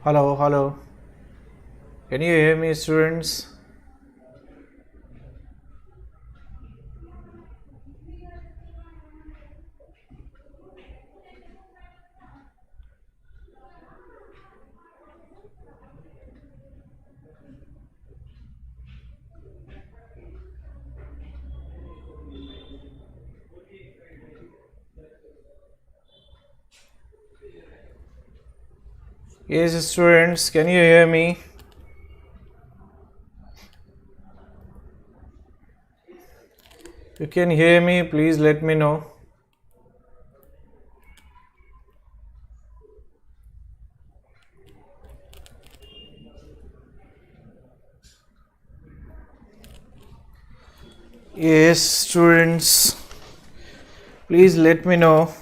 Hello, hello. Can you hear me, students? Yes, students, can you hear me? You can hear me, please let me know. Yes, students, please let me know.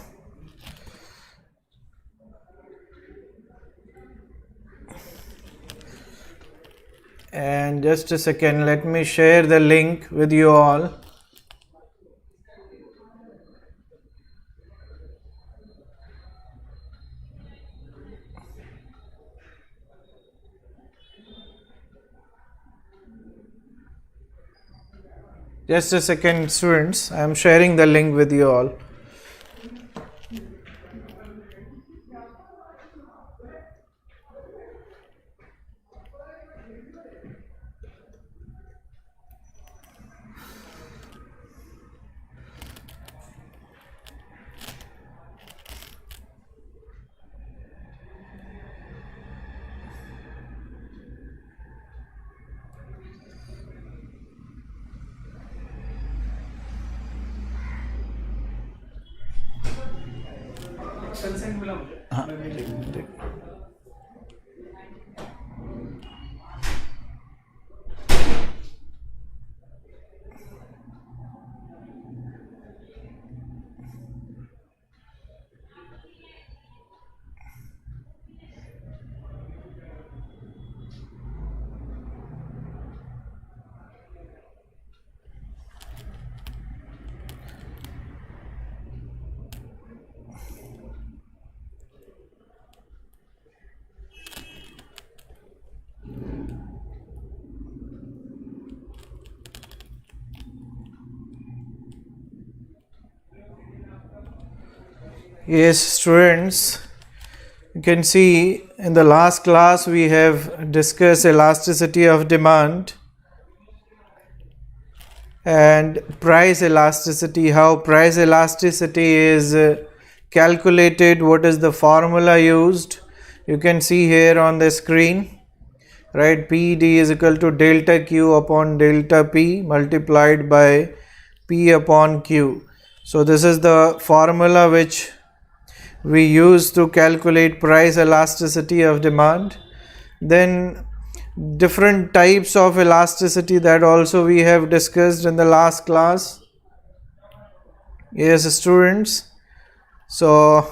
And just a second, let me share the link with you all. Just a second, students, I am sharing the link with you all. Yes, students, you can see in the last class we have discussed elasticity of demand and price elasticity, how price elasticity is calculated, what is the formula used. You can see here on the screen, right? PD is equal to delta Q upon delta P multiplied by P upon Q. So this is the formula which we use to calculate price elasticity of demand. Then different types of elasticity that also we have discussed in the last class. Yes, students. So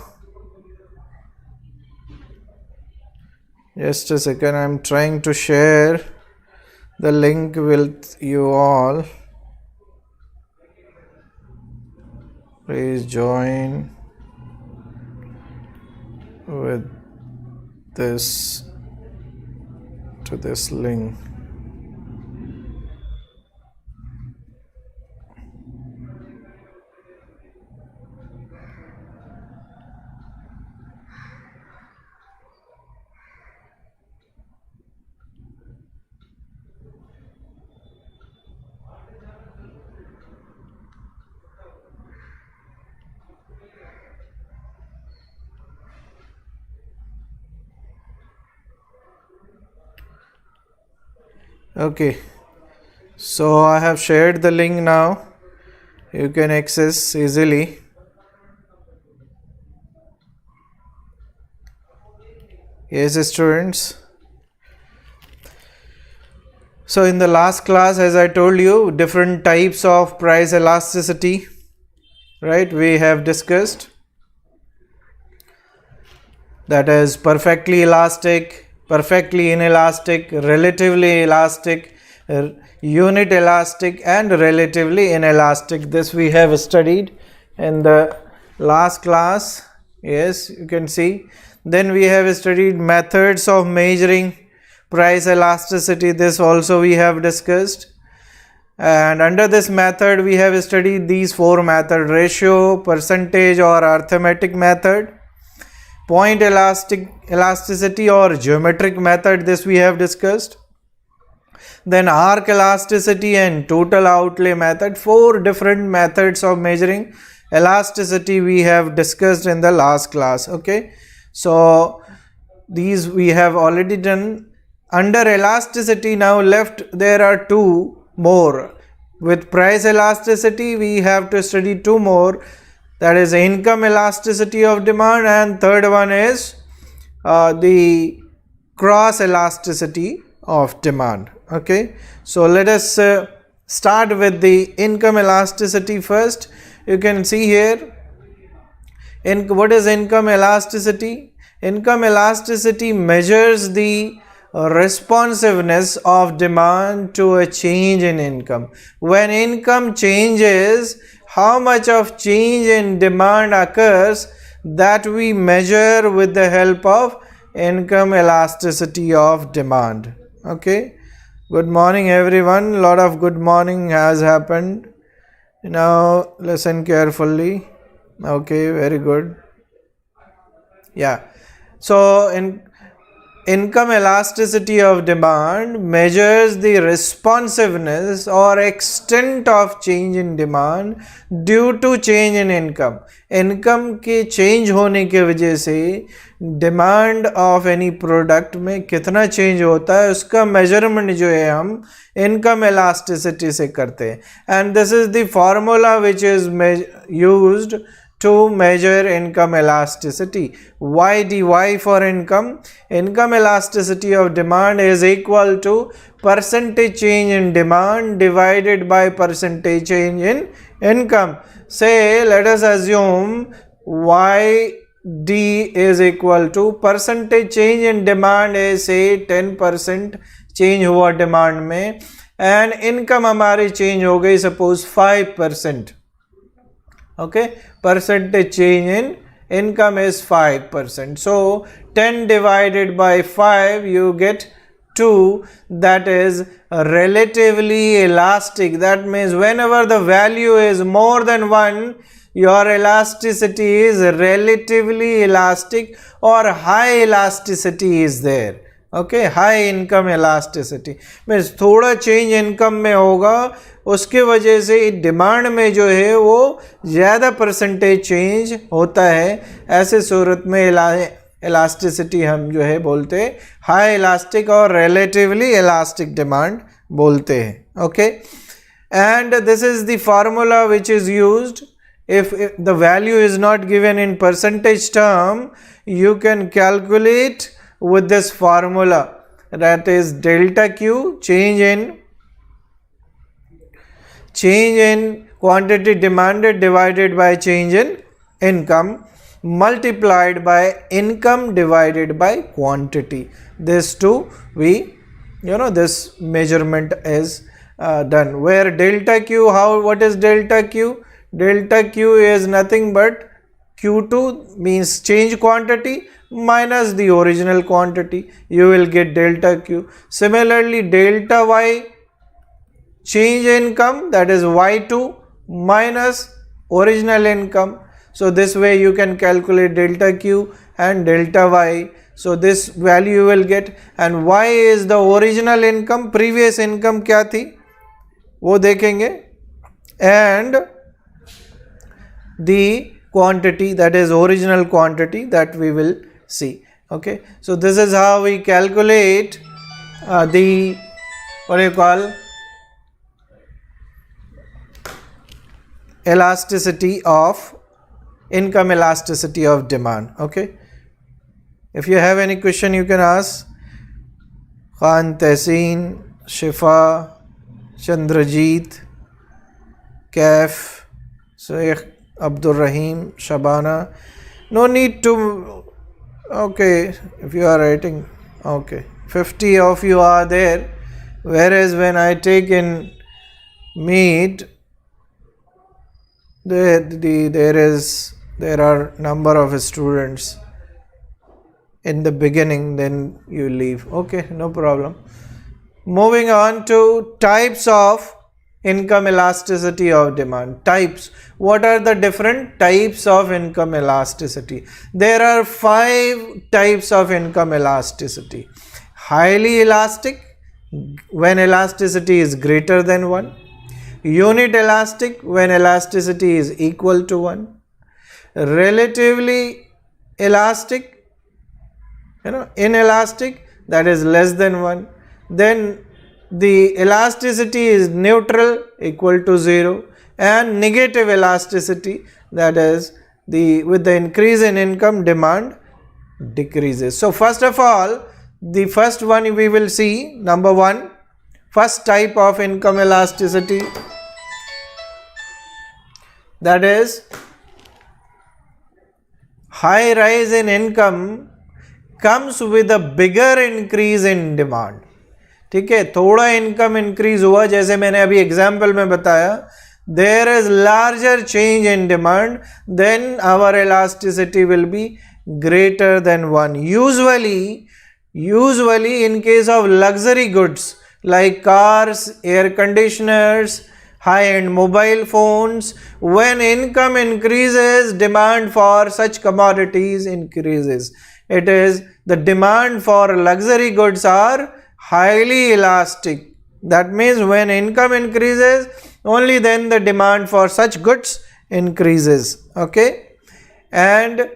just a second, I'm trying to share the link with you all. Please join with this to this link. Okay, so I have shared the link now. You can access easily. Yes, students. So in the last class, as I told you, different types of price elasticity, right, we have discussed. That is perfectly elastic, perfectly inelastic, relatively elastic, unit elastic, and relatively inelastic. This we have studied in the last class. Yes, you can see. Then we have studied methods of measuring price elasticity. This also we have discussed. And under this method we have studied these four methods: ratio, percentage or arithmetic method, point elasticity or geometric method. This we have discussed. Then arc elasticity and total outlay method. Four different methods of measuring elasticity we have discussed in the last class. Okay, so these we have already done. Under elasticity, now left there are two more. With price elasticity we have to study two more, that is income elasticity of demand, and third one is the cross elasticity of demand. Okay, so let us start with the income elasticity first. You can see here what is income elasticity. Income elasticity measures the responsiveness of demand to a change in income. When income changes, how much of change in demand occurs, that we measure with the help of income elasticity of demand. Okay, good morning everyone. Lot of good morning has happened. Now listen carefully. Okay, very good. Yeah, so in income elasticity of demand measures the responsiveness or extent of change in demand due to change in income. Income के change होने के वजह से demand of any product में कितना change होता है, उसका मेजरमेंट जो है हम इनकम elasticity से करते हैं. And this is the formula which is used to measure income elasticity. YDY for income. Income elasticity of demand is equal to percentage change in demand divided by percentage change in income. Say, let us assume YD is equal to percentage change in demand is say 10% change हुआ demand में, and income हमारी change हो गई suppose 5%. Okay, percentage change in income is 5%. So 10 divided by 5 you get 2, that is relatively elastic. That means whenever the value is more than 1, your elasticity is relatively elastic or high elasticity is there. Okay, high income elasticity means थोड़ा change income में होगा, उसके वजह से demand में जो है वो ज़्यादा परसेंटेज चेंज होता है. ऐसे सूरत में इलास्टिसिटी हम जो है बोलते हैं हाई इलास्टिक और रिलेटिवली इलास्टिक डिमांड बोलते हैं. Okay, and this is the formula which is used. if the value is not given in percentage term, you can calculate with this formula, that is delta Q, change in quantity demanded divided by change in income, multiplied by income divided by quantity. This two we this measurement is done, where delta Q, what is delta Q? Delta Q is nothing but Q2 means change quantity minus the original quantity, you will get delta Q. Similarly, delta Y, change income, that is Y2 minus original income. So this way you can calculate delta Q and delta Y. So this value you will get, and Y is the original income, previous income क्या थी वो देखेंगे, and the quantity, that is original quantity, that we will see. Okay, so this is how we calculate the what do you call, elasticity of income, elasticity of demand. Okay, if you have any question you can ask. Khan, Tehseen, Shifa, Chandrajeet, Kaif, Sheikh Abdul Rahim, Shabana. No need to, okay, if you are writing, okay, 50 of you are there, whereas when I take in meet, there are number of students in the beginning, then you leave. Okay, no problem. Moving on to types of income elasticity of demand. Types. What are the different types of income elasticity? There are 5 types of income elasticity. Highly elastic, when elasticity is greater than 1. Unit elastic, when elasticity is equal to 1. Relatively elastic, inelastic, that is less than 1. Then the elasticity is neutral, equal to 0, and negative elasticity, that is with the increase in income, demand decreases. So first of all, the first one we will see, number 1, first type of income elasticity, that is high rise in income comes with a bigger increase in demand. ठीक है, थोड़ा income increase हुआ, जैसे मैंने अभी example में बताया, there is larger change in demand, then our elasticity will be greater than 1. Usually in case of luxury goods like cars, air conditioners, high-end mobile phones, when income increases, demand for such commodities increases. It is the demand for luxury goods are highly elastic. That means when income increases, only then the demand for such goods increases. Okay, and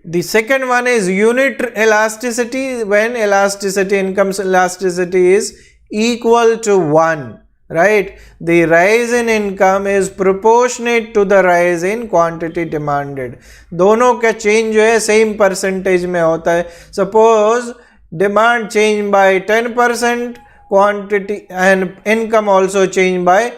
the second one is unit elasticity, when income elasticity is equal to 1. Right, the rise in income is proportionate to the rise in quantity demanded. दोनों का change जो है same percentage में होता है. Suppose demand change by 10%, quantity and income also change by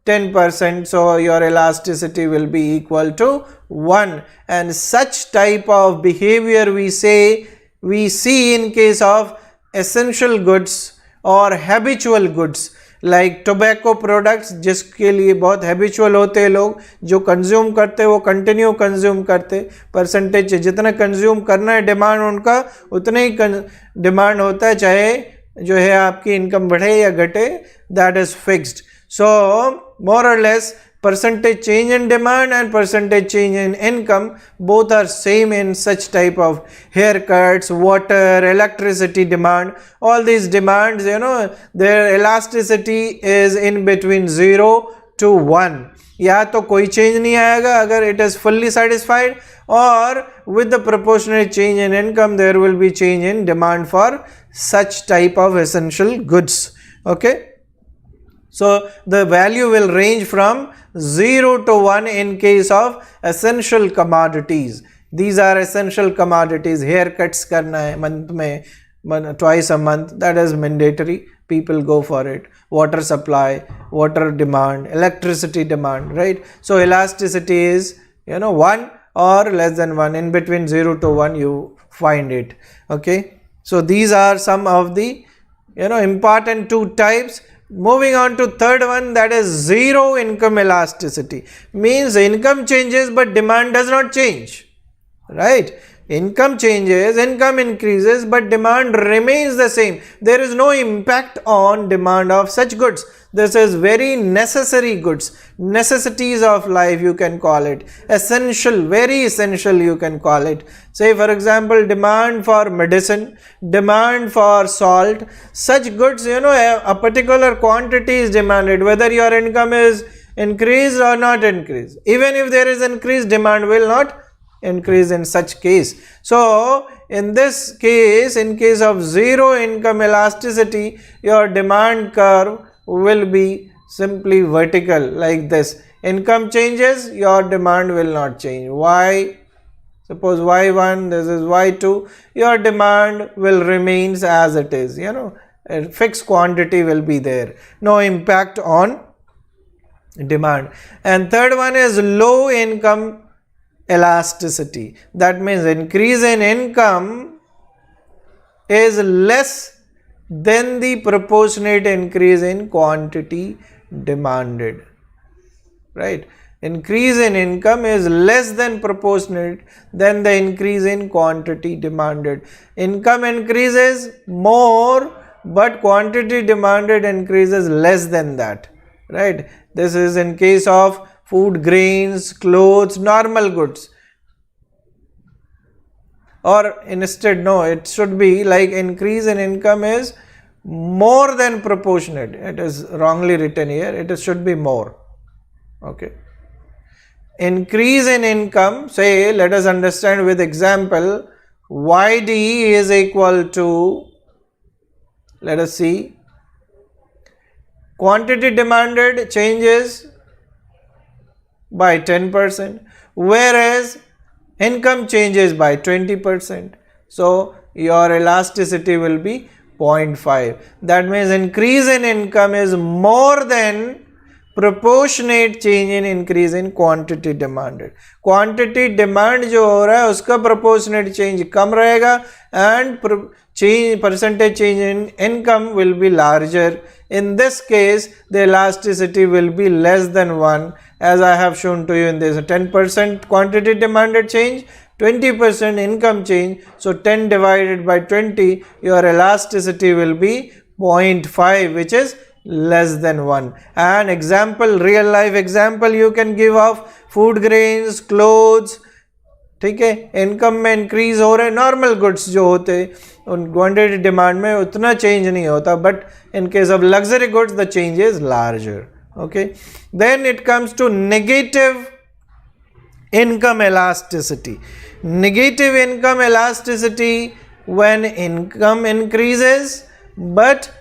10%, so your elasticity will be equal to 1. And such type of behavior we see in case of essential goods or habitual goods like tobacco products, जिसके लिए बहुत habitual होते हैं लोग, जो consume करते हैं वो continue consume करते, percentage जितना consume करना है demand उनका उतना ही demand होता है, चाहे जो है आपकी income बढ़े या घटे, that is fixed. So more or less percentage change in demand and percentage change in income both are same in such type of haircuts, water, electricity demand. All these demands, their elasticity is in between 0 to 1. या तो कोई change नहीं आएगा अगर it is fully satisfied, or with the proportionate change in income there will be change in demand for such type of essential goods. Okay, so the value will range from 0 to 1 in case of essential commodities. These are essential commodities. Haircuts करना है month में twice a month, that is mandatory. People go for it. Water supply, water demand, electricity demand, right? So elasticity is 1 or less than 1. In between 0 to 1 you find it. Okay, so these are some of the important 2 types. Moving on to third one, that is zero income elasticity. Means income changes but demand does not change. Right? Income changes, income increases but demand remains the same. There is no impact on demand of such goods. This is very necessary goods, necessities of life you can call it, essential, very essential you can call it. Say for example, demand for medicine, demand for salt, such goods, a particular quantity is demanded, whether your income is increased or not increased. Even if there is increased, demand will not increase in such case. So in this case, in case of zero income elasticity, your demand curve will be simply vertical like this. Income changes, your demand will not change. Why? Suppose y1, this is y2, your demand will remains as it is, a fixed quantity will be there, no impact on demand. And third one is low income elasticity. That means increase in income is less than the proportionate increase in quantity demanded, right? Increase in income is less than proportionate than the increase in quantity demanded. Income increases more, but quantity demanded increases less than that, right? This is in case of food, grains, clothes, normal goods. Or instead, no, it should be like increase in income is more than proportionate. It is wrongly written here. It should be more. Okay. Increase in income, say, let us understand with example, YD is equal to, let us see, quantity demanded changes by 10%, whereas income changes by 20%. So your elasticity will be 0.5. That means increase in income is more than proportionate change in increase in quantity demanded. Quantity demand जो हो रहा है उसका proportionate change कम रहेगा and percentage change in income will be larger. In this case, the elasticity will be less than 1, as I have shown to you in this 10% quantity demanded change, 20% income change. So 10 divided by 20, your elasticity will be 0.5, which is less than 1. An example, real life example you can give of food, grains, clothes. ठीक है, income में increase हो रहे, normal goods जो होते उन quantity demand में उतना चेंज नहीं होता, but in case of luxury goods the change is larger. Okay, then it comes to negative income elasticity. Negative income elasticity when income increases but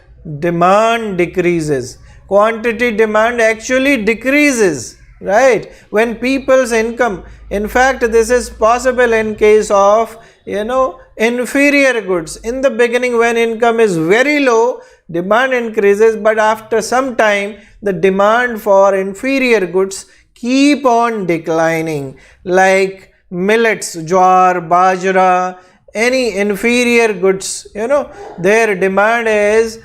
demand decreases. Quantity demand actually decreases, right? When people's income, in fact this is possible in case of inferior goods. In the beginning when income is very low, demand increases, but after some time the demand for inferior goods keep on declining, like millets, jowar, bajra, any inferior goods, their demand is,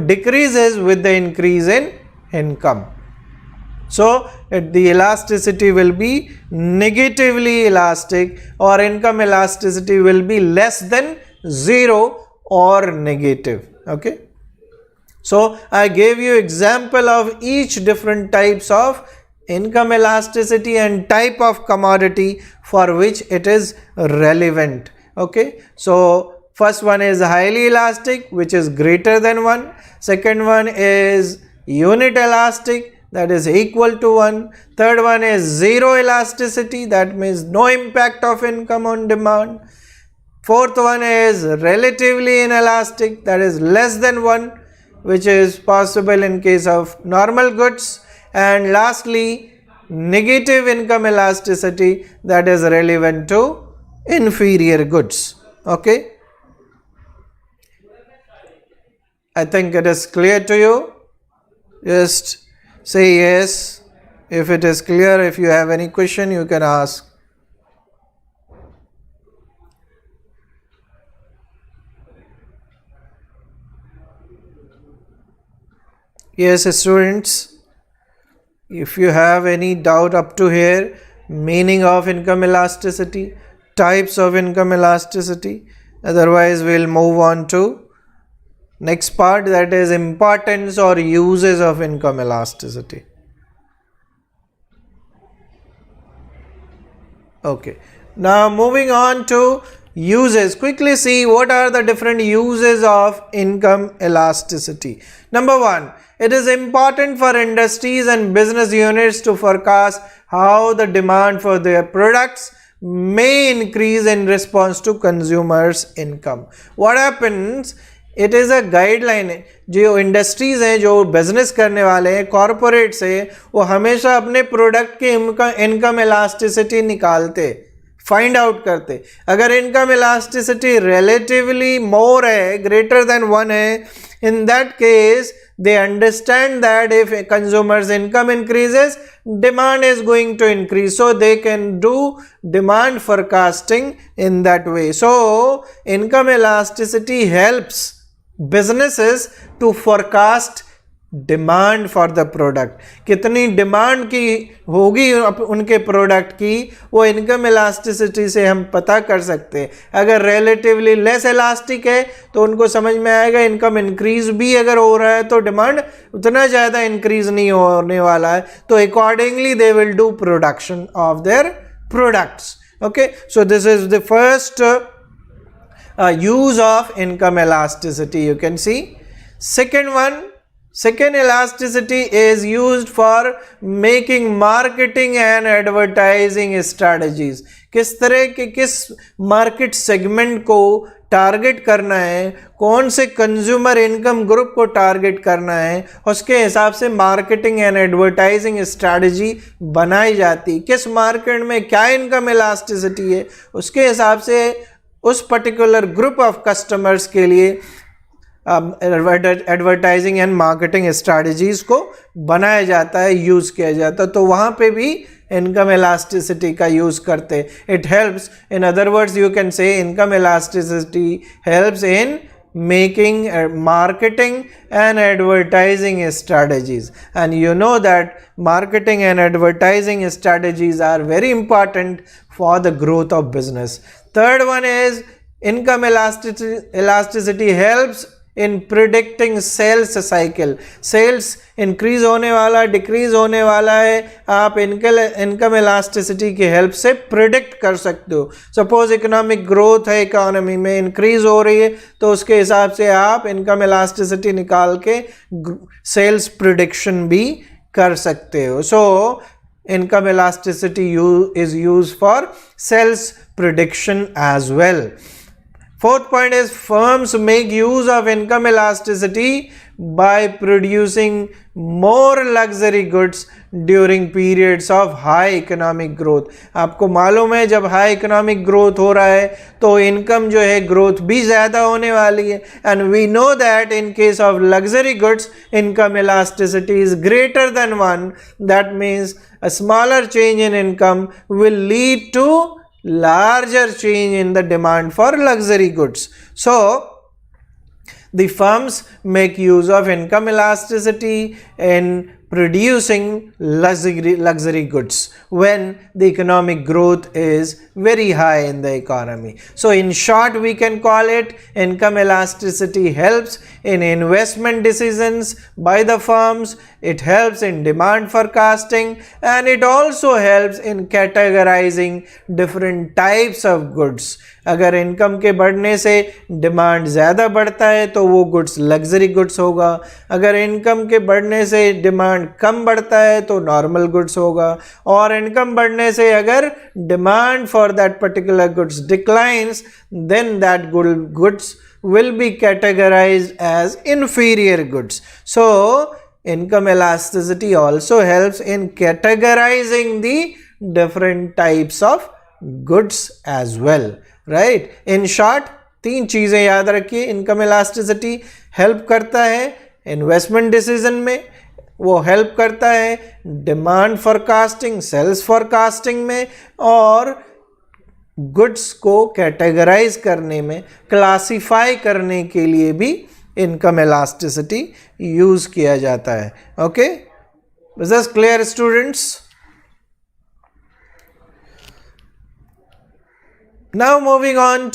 decreases with the increase in income. So the elasticity will be negatively elastic, or income elasticity will be less than 0 or negative. Okay. So I gave you example of each different types of income elasticity and type of commodity for which it is relevant. Okay, so first one is highly elastic, which is greater than 1. Second one is unit elastic, that is equal to 1. Third one is zero elasticity, that means no impact of income on demand. Fourth one is relatively inelastic, that is less than 1, which is possible in case of normal goods. And lastly, negative income elasticity, that is relevant to inferior goods. Okay, I think it is clear to you. Just say yes if it is clear. If you have any question, you can ask. Yes, students, if you have any doubt up to here, meaning of income elasticity, types of income elasticity, otherwise we'll move on to next part, that is importance or uses of income elasticity. Okay, now moving on to uses. Quickly see what are the different uses of income elasticity. Number one, it is important for industries and business units to forecast how the demand for their products may increase in response to consumers income. What happens, it is a guideline है. जो industries हैं, जो business करने वाले हैं, corporates हैं, वो हमेशा अपने प्रोडक्ट के इनकम इलास्टिसिटी निकालते, फाइंड आउट करते. अगर इनकम इलास्टिसिटी रिलेटिवली मोर है, ग्रेटर देन 1 है, in that case they understand that if a consumer's income increases, demand is going to increase, so they can do demand forecasting in that way. So income elasticity helps businesses to forecast demand for the product. कितनी demand की होगी उनके product की, वो income elasticity से हम पता कर सकते हैं. अगर रिलेटिवली लेस इलास्टिक है तो उनको समझ में आएगा इनकम इंक्रीज भी अगर हो रहा है तो डिमांड उतना ज़्यादा इंक्रीज नहीं होने वाला है, तो accordingly they will do production of their products. Okay, so this is the first use of income elasticity. You can see second elasticity is used for making marketing and advertising strategies. किस तरह के किस market segment को target करना है, कौन से consumer income group को टारगेट करना है, उसके हिसाब से मार्केटिंग एंड एडवर्टाइजिंग स्ट्रैटेजी बनाई जाती. किस मार्केट में क्या इनकम इलास्टिसिटी है, उसके हिसाब से उस पर्टिकुलर ग्रुप ऑफ कस्टमर्स के लिए एडवर्टाइजिंग एंड मार्केटिंग स्ट्रैटेजीज को बनाया जाता है, यूज़ किया जाता है. तो वहाँ पे भी इनकम इलास्टिसिटी का यूज़ करते. It helps, in other words you can say income elasticity helps in making marketing and advertising strategies, and you know that marketing and advertising strategies are very important for the growth of business. Third one is income elasticity helps in predicting sales cycle. Sales increase होने वाला, decrease होने वाला है, आप income elasticity की help से predict कर सकते हो. सपोज इकोनॉमिक ग्रोथ है, इकोनॉमी में इंक्रीज हो रही है, तो उसके हिसाब से आप इनकम इलास्टिसिटी निकाल के सेल्स प्रिडिक्शन भी कर सकते हो. सो income elasticity is used for sales prediction as well. Fourth point is firms make use of income elasticity by producing more luxury goods during periods of high economic growth. आपको मालूम है जब high economic growth हो रहा है तो income जो है ग्रोथ भी ज़्यादा होने वाली है. And we know that in case of luxury goods income elasticity is greater than 1. That means a smaller change in income will lead to larger change in the demand for luxury goods. So the firms make use of income elasticity in producing luxury goods when the economic growth is very high in the economy. So in short, we can call it income elasticity helps in investment decisions by the firms, it helps in demand forecasting, and it also helps in categorizing different types of goods. अगर income के बढ़ने से demand ज़्यादा बढ़ता है तो वो goods luxury goods होगा. अगर इनकम के बढ़ने से डिमांड कम बढ़ता है तो नॉर्मल गुड्स होगा. और इनकम बढ़ने से अगर demand for that particular goods declines, then that goods will be categorized as inferior goods. So income elasticity also helps in categorizing the different types of goods as well. Right? In short, 3 चीज़ें याद रखिए. Income elasticity help करता है investment decision में, वो help करता है demand forecasting, sales forecasting में, और गुड्स को कैटेगराइज करने में, क्लासिफाई करने के लिए भी इनकम इलास्टिसिटी यूज़ किया जाता है. Okay, is this clear students? Now moving on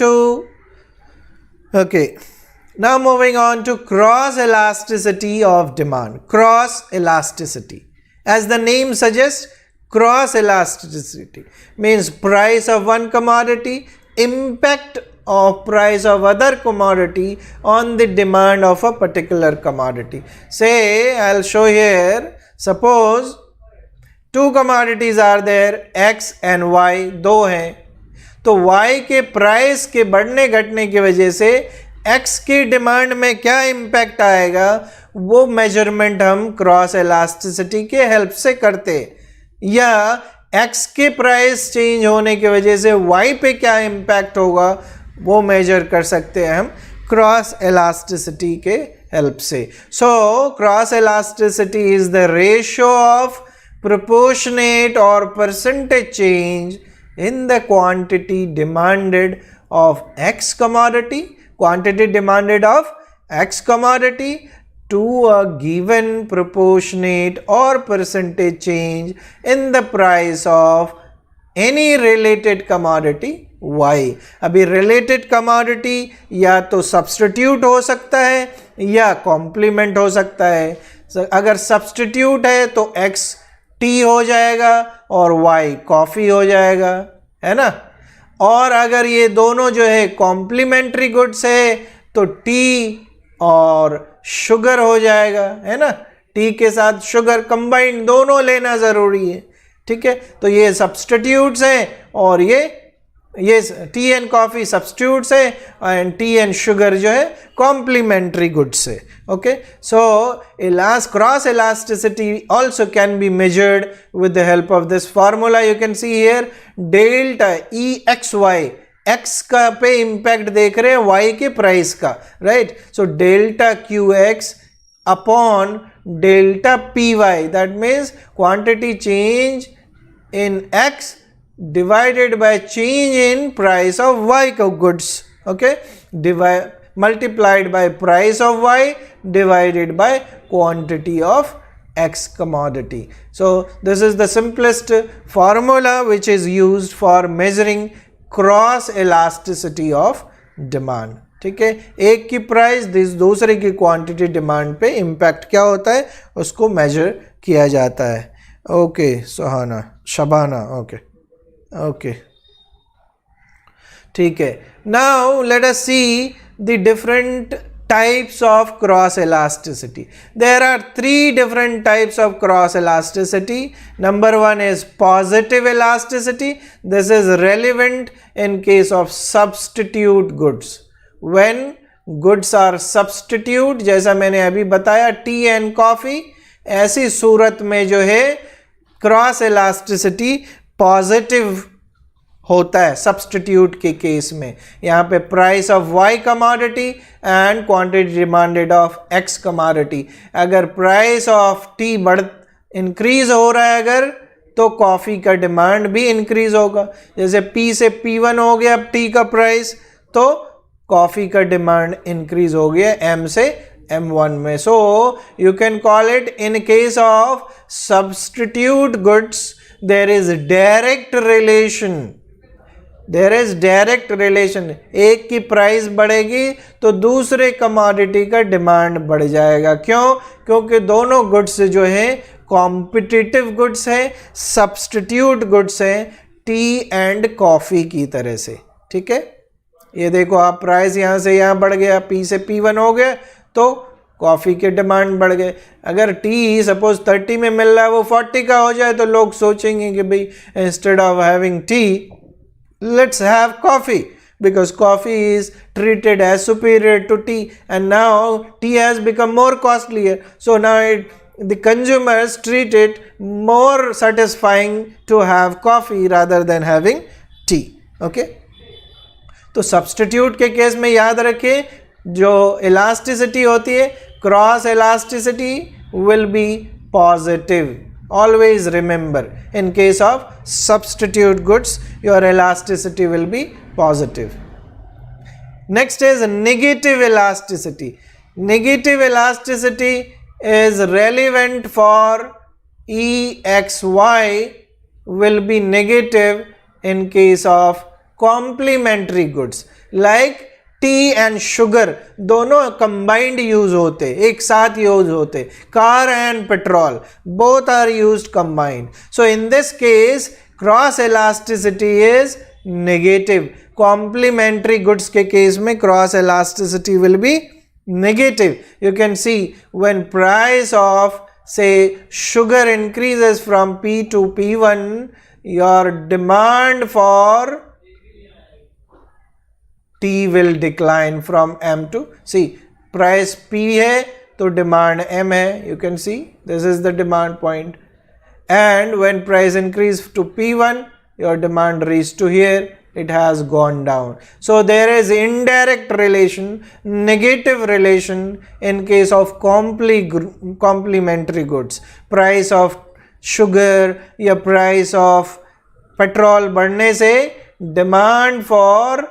to cross elasticity of demand. Cross elasticity, as the name suggests, cross elasticity means price of one commodity, impact of price of other commodity on the demand of a particular commodity. Say, I'll show here, suppose 2 commodities are there, X and Y, 2 हैं. तो y के price के बढ़ने घटने की वजह से x की डिमांड में क्या इम्पैक्ट आएगा, वो मेजरमेंट हम क्रॉस इलास्टिसिटी के हेल्प से करते, या x के प्राइस चेंज होने की वजह से y पे क्या इम्पैक्ट होगा वो मेजर कर सकते हैं हम क्रॉस इलास्टिसिटी के हेल्प से. So cross elasticity is the ratio of proportionate or percentage change in the quantity demanded of x commodity, to a given proportionate or percentage change in the price of any related commodity y. अभी related commodity या तो substitute हो सकता है या complement हो सकता है. अगर substitute है तो x टी हो जाएगा और y कॉफ़ी हो जाएगा, है ना. और अगर ये दोनों जो है कॉम्प्लीमेंट्री गुड्स है तो टी और शुगर हो जाएगा, है ना. टी के साथ शुगर कंबाइंड दोनों लेना ज़रूरी है, ठीक है. तो ये सब्स्टिट्यूट्स हैं और ये टी एंड कॉफ़ी सब्स्टिट्यूट्स है एंड टी एंड शुगर जो है कॉम्प्लीमेंट्री गुड्स है. Okay, so cross elasticity also can be measured with the help of this formula. You can see here delta EXY, x का पे impact देख रहे हैं y के प्राइस का, right. So delta QX upon delta PY, that means quantity change in x divided by change in price of y goods. Okay, multiplied by price of y divided by quantity of x commodity. So this is the simplest formula which is used for measuring cross elasticity of demand. ठीक है, एक की price दूसरे की quantity demand पे impact क्या होता है उसको मेजर किया जाता है. ओके, सुहाना शबाना, ओके, ठीक है. Now let us see the different types of cross elasticity. There are 3 different types of cross elasticity. Number 1 is positive elasticity. This is relevant in case of substitute goods. When goods are substitute, जैसा मैंने अभी बताया T and coffee, ऐसी सूरत में जो है cross elasticity positive होता है सब्स्टिट्यूट के केस में. यहाँ पे price of y commodity and quantity demanded of x commodity. अगर प्राइस ऑफ टी इंक्रीज हो रहा है अगर, तो कॉफ़ी का डिमांड भी इंक्रीज होगा. जैसे P से P1 हो गया अब टी का प्राइस, तो कॉफ़ी का डिमांड इंक्रीज हो गया M से M1 में. So you can call it in case of substitute goods there is direct relation. एक की प्राइस बढ़ेगी तो दूसरे कमोडिटी का डिमांड बढ़ जाएगा. क्यों? क्योंकि दोनों गुड्स जो है कॉम्पिटिटिव गुड्स है, सब्स्टिट्यूट गुड्स है टी एंड कॉफ़ी की तरह से. ठीक है, ये देखो आप प्राइस यहाँ से यहाँ बढ़ गया, P से P1 हो गया तो कॉफ़ी के डिमांड बढ़ गए. अगर टी सपोज 30 में मिल रहा है वो 40 का हो जाए तो लोग सोचेंगे कि भाई instead of having T let's have coffee, because coffee is treated as superior to tea and now tea has become more costlier. So now the consumers treat it more satisfying to have coffee rather than having tea. Okay, तो substitute के case में याद रखें जो elasticity होती है cross elasticity will B positive. Always remember, in case of substitute goods, your elasticity will be positive. Next is negative elasticity. Negative elasticity is relevant for EXY will be negative in case of complementary goods like tea and sugar दोनों combined use होते, एक साथ use होते. Car and petrol both are used combined. So in this case cross elasticity is negative. Complementary goods के case में cross elasticity will be negative. You can see when price of से sugar increases from P to P1, your demand for T will decline from M to C. Price P है तो demand M है. You can see this is the demand point. And when price increase to P1, your demand reached to here, it has gone down. So there is indirect relation, negative relation in case of complementary goods. Price of sugar या price of petrol बढ़ने से demand for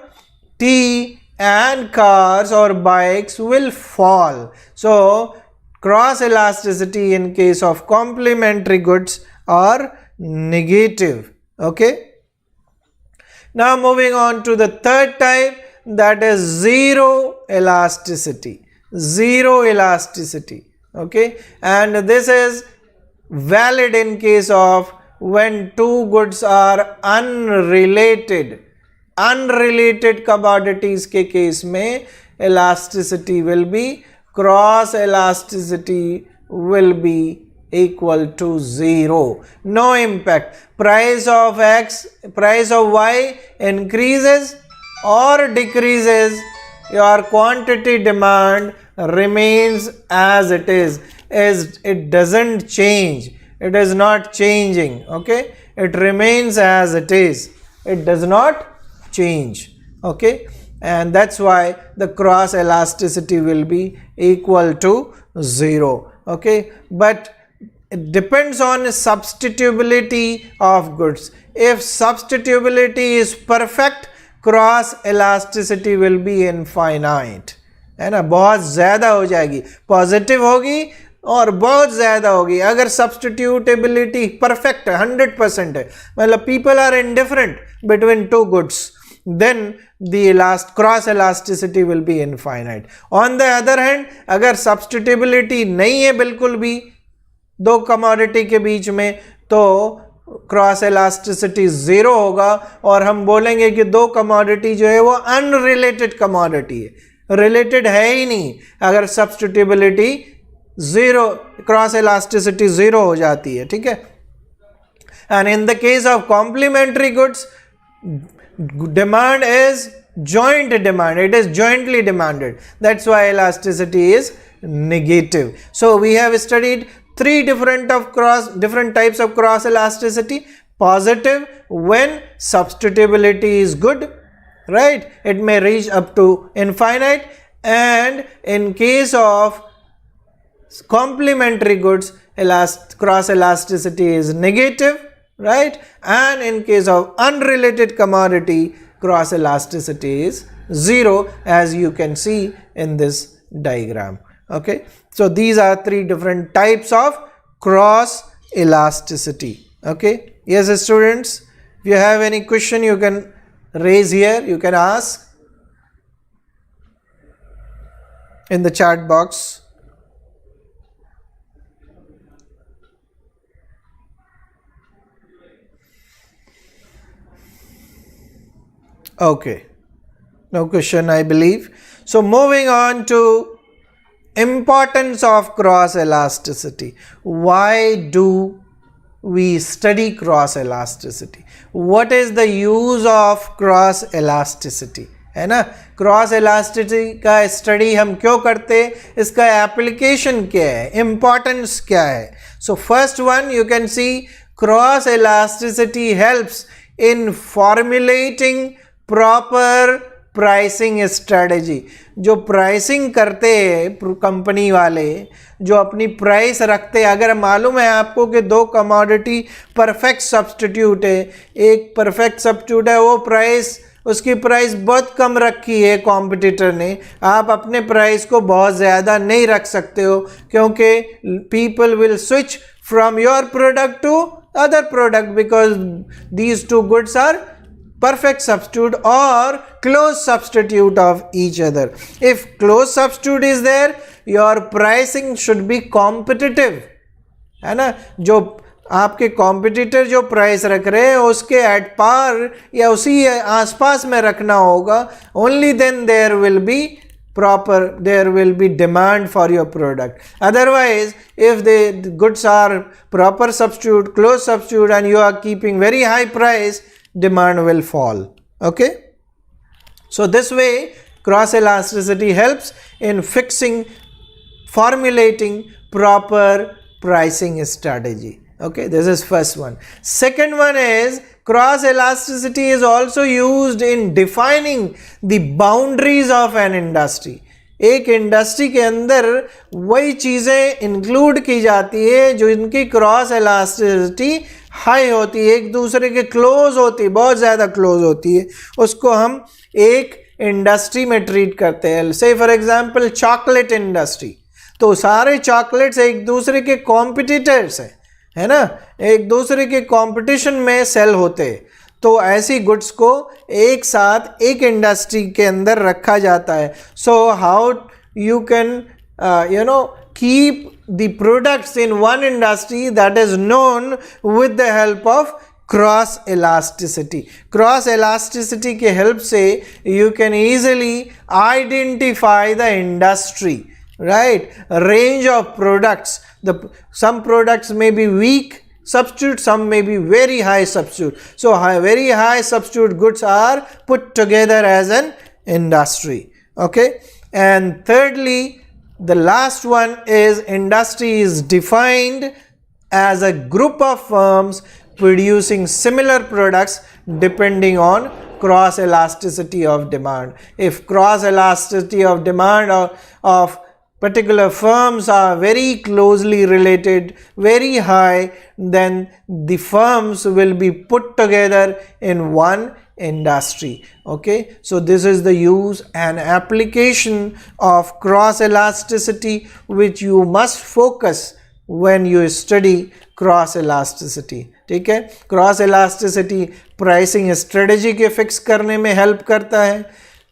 tea and cars or bikes will fall. So cross elasticity in case of complementary goods are negative. Okay. Now moving on to the third type, that is zero elasticity. Zero elasticity. Okay. And this is valid in case of when two goods are unrelated. Unrelated commodities के case में elasticity will be, cross elasticity will be equal to 0. No impact. Price of X, price of Y increases or decreases, your quantity demand remains as it is. It doesn't change. It is not changing. Okay. It remains as it is. It does not change. Okay. And that's why the cross elasticity will be equal to 0. Okay. But it depends on substitutability of goods. If substitutability is perfect, cross elasticity will be infinite. है ना, बहुत ज़्यादा हो जाएगी, positive होगी और बहुत ज़्यादा होगी. अगर सब्सटीट्यूटेबिलिटी परफेक्ट है, 100% है, मतलब people are indifferent between two goods, then the cross elasticity will be infinite. On the other hand, अगर substitutability नहीं है बिल्कुल भी दो कमोडिटी के बीच में, तो क्रॉस elasticity 0 होगा और हम बोलेंगे कि दो कमोडिटी जो है वो अनरिलेटेड कमोडिटी है, रिलेटेड है ही नहीं. अगर सब्स्टिट्यूटेबिलिटी 0, क्रॉस elasticity 0 हो जाती है. ठीक है. And in the case of complementary goods, demand is joint demand, it is jointly demanded, that's why elasticity is negative. So we have studied three different types of cross elasticity. Positive, when substitutability is good, right, it may reach up to infinite. And in case of complementary goods, cross elasticity is negative, right. And in case of unrelated commodity, cross elasticity is 0, as you can see in this diagram. Okay. So these are three different types of cross elasticity. Okay. Yes, students, if you have any question, you can raise here, you can ask in the chat box. Okay, no question, I believe. So moving on to importance of cross elasticity. Why do we study cross elasticity? What is the use of cross elasticity? है ना, cross elasticity का study हम क्यों करते, इसका application क्या है, importance क्या है. So first one, you can C cross elasticity helps in formulating proper pricing strategy. जो प्राइसिंग करते हैं कंपनी वाले, जो अपनी प्राइस रखते हैं, अगर मालूम है आपको कि दो कमोडिटी परफेक्ट सब्स्टिट्यूट है, एक परफेक्ट सब्स्टिट्यूट है, वो प्राइस, उसकी प्राइस बहुत कम रखी है कॉम्पिटिटर ने, आप अपने प्राइस को बहुत ज़्यादा नहीं रख सकते हो, क्योंकि people will switch from your product to other product because these two goods are perfect substitute or close substitute of each other. If close substitute is there, your pricing should be competitive, है ना. जो आपके competitor जो price रख रहे हैं उसके at par या उसी आसपास में रखना होगा. Only then there will be demand for your product. Otherwise, if the goods are proper substitute, close substitute, and you are keeping very high price, demand will fall. Okay. So this way cross elasticity helps in formulating proper pricing strategy. Okay, this is first one. Second one is cross elasticity is also used in defining the boundaries of an industry. एक industry के अंदर वही चीज़ें include की जाती है जो इनकी क्रॉस इलास्टिसिटी हाई होती है, एक दूसरे के क्लोज होती है, बहुत ज़्यादा क्लोज होती है, उसको हम एक इंडस्ट्री में ट्रीट करते हैं. से फॉर एग्जांपल चॉकलेट इंडस्ट्री, तो सारे चॉकलेट्स एक दूसरे के कॉम्पिटिटर्स हैं, है ना, एक दूसरे के कंपटीशन में सेल होते हैं. तो ऐसी गुड्स को एक साथ एक इंडस्ट्री के अंदर रखा जाता है. So how you can keep the products in one industry, that is known with the help of cross elasticity. Cross elasticity के help से you can easily identify the industry, right, range of products. Some products may be weak substitute, some may be very high substitute. So very high substitute goods are put together as an industry. Okay, and thirdly, the last one is industry is defined as a group of firms producing similar products depending on cross elasticity of demand. If cross elasticity of demand of particular firms are very closely related, very high, then the firms will be put together in one industry. Okay, so this is the use and application of cross elasticity which you must focus when you study cross elasticity. ठीक है, cross elasticity pricing strategy के fix करने में help करता है.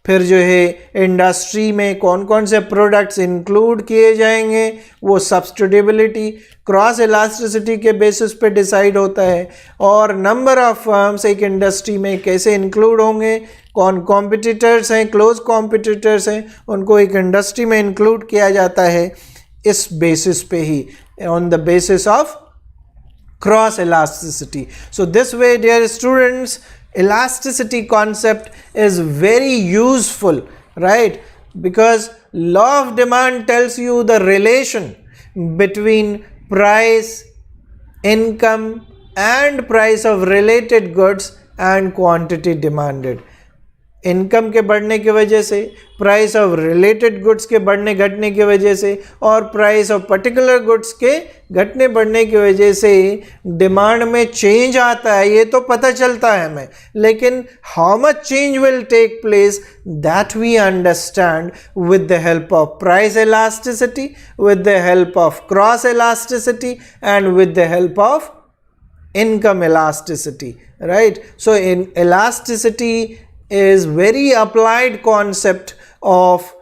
फिर जो है इंडस्ट्री में कौन कौन से प्रोडक्ट्स इंक्लूड किए जाएंगे, वो सब्स्टिट्यूटेबिलिटी क्रॉस इलास्टिसिटी के बेसिस पे डिसाइड होता है. और नंबर ऑफ फर्म्स एक इंडस्ट्री में कैसे इंक्लूड होंगे, कौन कॉम्पिटिटर्स हैं, क्लोज कॉम्पिटिटर्स हैं, उनको एक इंडस्ट्री में इंक्लूड किया जाता है इस बेसिस पे ही, on the basis of cross elasticity. So this way, dear students, elasticity concept is very useful, right? Because law of demand tells you the relation between price, income and price of related goods and quantity demanded. Income के बढ़ने की वजह से, price of related goods के बढ़ने घटने की वजह से और प्राइस ऑफ पर्टिकुलर गुड्स के घटने बढ़ने की वजह से डिमांड में चेंज आता है, ये तो पता चलता है हमें, लेकिन how much change will take place that we understand with the help of price elasticity, with the help of cross elasticity and with the help of income elasticity, right? So in elasticity is very applied concept of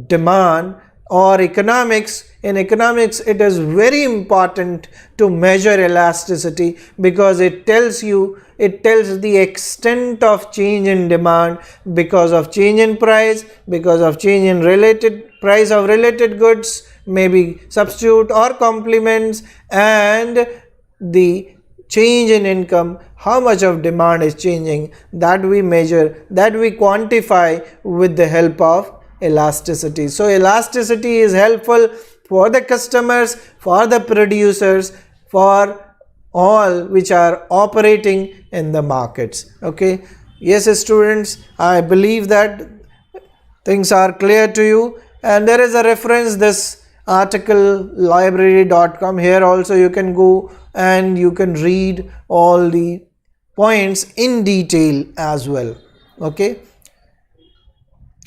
demand or economics. In economics it is very important to measure elasticity because it tells the extent of change in demand because of change in price, because of change in price of related goods, maybe substitute or complements, and the change in income, how much of demand is changing, that we measure, that we quantify with the help of elasticity. So elasticity is helpful for the customers, for the producers, for all which are operating in the markets. Okay, yes students, I believe that things are clear to you, and there is a reference, this article library.com. Here also you can go and you can read all the points in detail as well. Okay,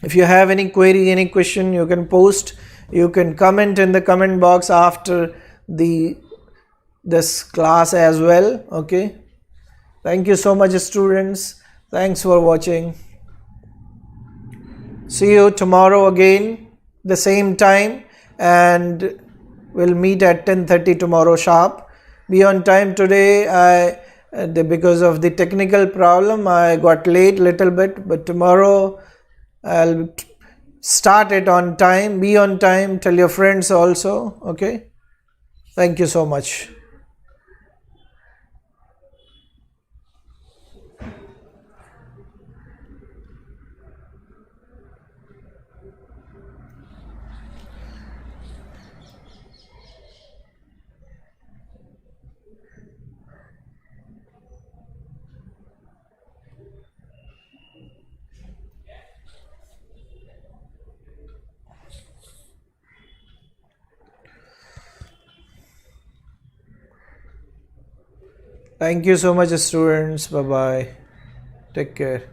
if you have any query, any question, you can post, you can comment in the comment box after this class as well. Okay, thank you so much students, thanks for watching. See you tomorrow again the same time, and we'll meet at 10:30 tomorrow sharp. Be on time today. Because of the technical problem I got late little bit, but tomorrow I'll start it on time. Be on time, tell your friends also. Okay, thank you so much. Thank you so much, students. Bye bye. Take care.